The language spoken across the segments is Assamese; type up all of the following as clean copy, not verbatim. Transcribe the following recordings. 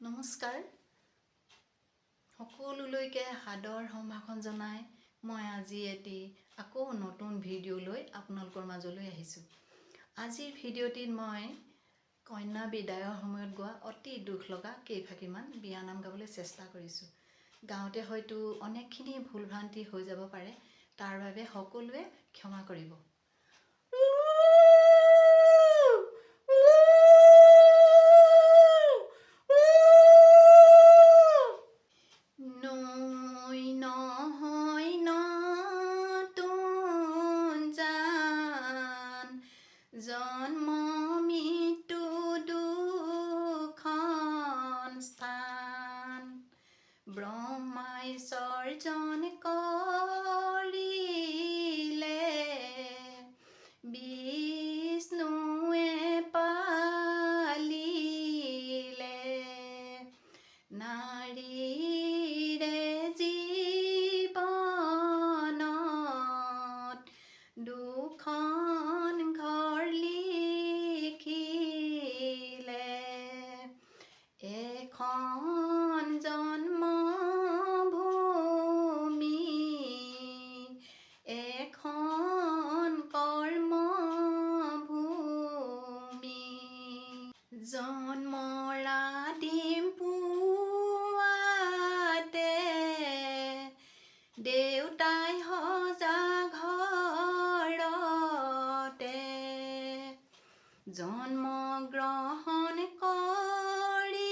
নমস্কাৰ সকলোলৈকে সাদৰ সম্ভাষণ জনাই মই আজি আকৌ নতুন ভিডিঅ' লৈ আপোনালোকৰ মাজলৈ আহিছোঁ। আজিৰ ভিডিঅ'টিত মই কন্যা বিদায়ৰ সময়ত গোৱা অতি দুখ লগা কেইফাঁকিমান বিয়ানাম গাবলৈ চেষ্টা কৰিছোঁ। গাওঁতে হয়তো অনেকখিনি ভুল ভ্ৰান্তি হৈ যাব পাৰে, তাৰ বাবে সকলোৱে ক্ষমা কৰিব। নৈ নহয় নতুন জান, জন্ম মৃত্যু দুখন স্থান, ব্ৰহ্মাই সৰ্জন কৰিলে, বিষ্ণুৱে পালিলে, নাৰীৰে জীৱনত দুখন ঘৰ লিখিলে, এখন জন্মভূমি, এখন কৰ্মভূমি। জন্মৰা দিম পুৱাতে দেউতাই সজা ঘৰতে, জন্ম গ্ৰহণ কৰিলা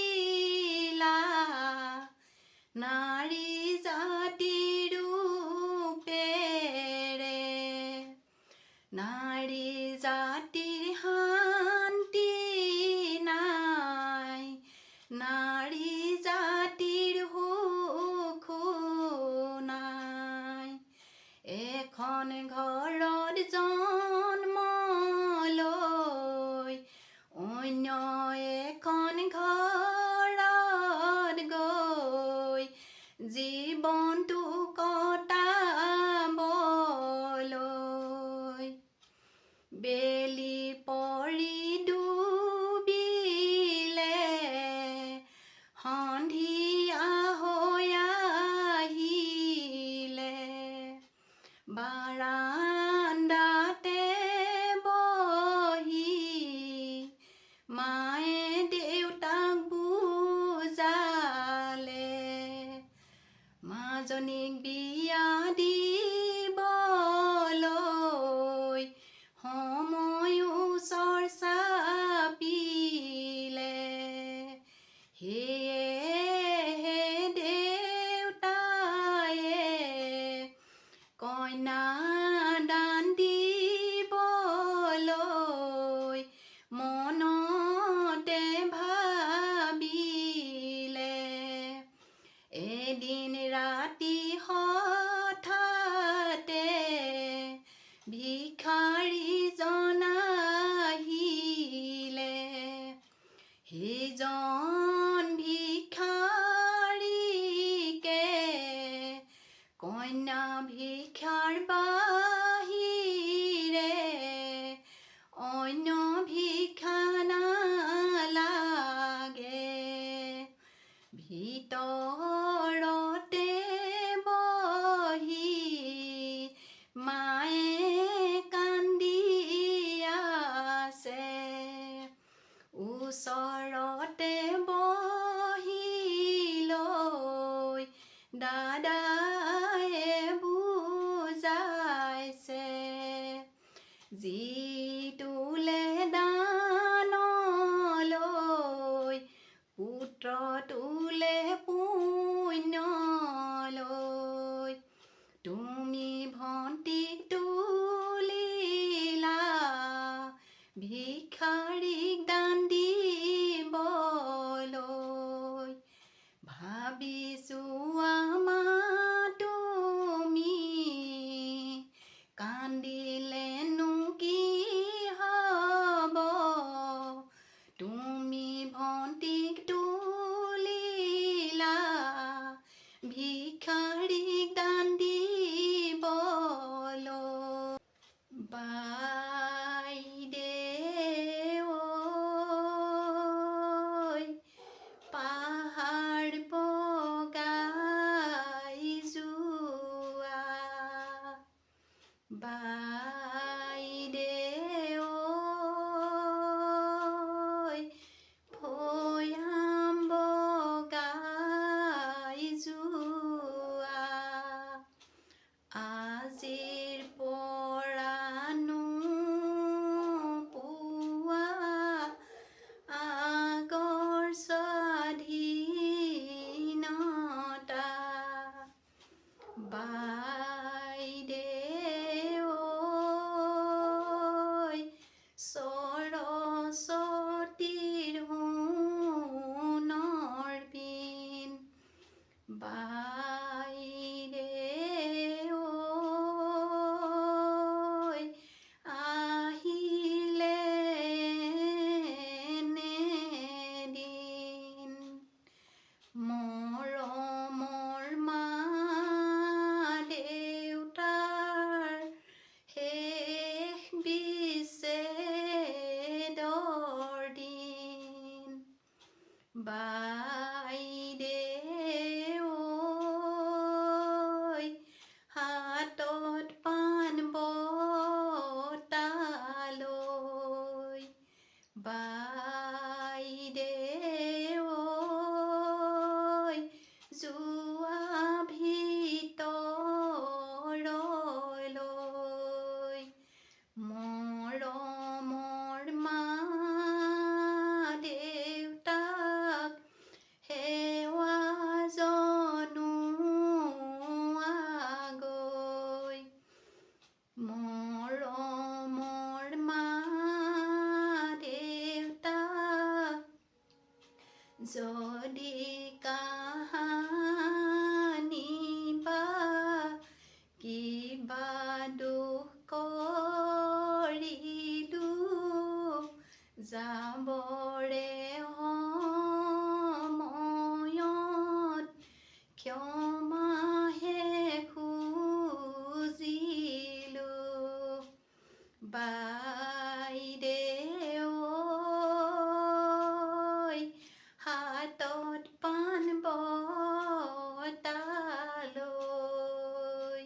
নাৰী জাতিৰ ৰূপেৰে, নাৰী জাতিৰ শান্তি নাই, নাৰী জাতিৰ সুখো নাই। এখন ঘৰত জন্ম লৈ অন্য এখন ঘৰত গৈ জীৱনটো কটাবলৈ, বেলি পৰি ডুবিলে, সন্ধিয়া হৈ আহিলে, বাৰান্দাতে বহি মায়ে দেউতাক বুজালে, মাজনীক বিয়া দিবলৈ সময়ো চৰ্চা পিলে, সেয়েহে দেউতায়ে কন্যা দান দিবলৈ মনতে ভাবিলে, এদিন ৰাতি হঠাতে ভিক্ষাৰীজন আহিলে, সেইজন ভিক্ষাৰীকে কন্যা ভিক্ষাৰ বাহিৰে অন্য ভিক্ষা নালাগে, ভিতৰতে বহি মায়ে কান্দি আছে, ওচৰতে বহি লৈ দাদায়ে বুজাইছে, যিটোলে দানলৈ পুত্ৰ তোলে পুণ্যলৈ, তুমি ভণ্টিক তুলিলা ভিক্ষাৰীক দান দিবলৈ, ভাবিছো আমাৰ তুমি কান্দিলেনো কি হব, তুমি ভণ্টিক তুলি বাইদেউ ঐ হাতত পাণ বঁটা লৈ বাইদেউ ঐ যোৱা ভিতৰলৈ মৰমৰ মা দেউতাক সেৱা জনোৱাগৈ মৰমৰ মা দেউতাক যদি কাহানি বা কিবা দুখ কৰিলো যাবৰে সময়ত ক্ষমাহে খুজিলো বাইদেউ ঐ হাতত পাণ বঁটা লৈ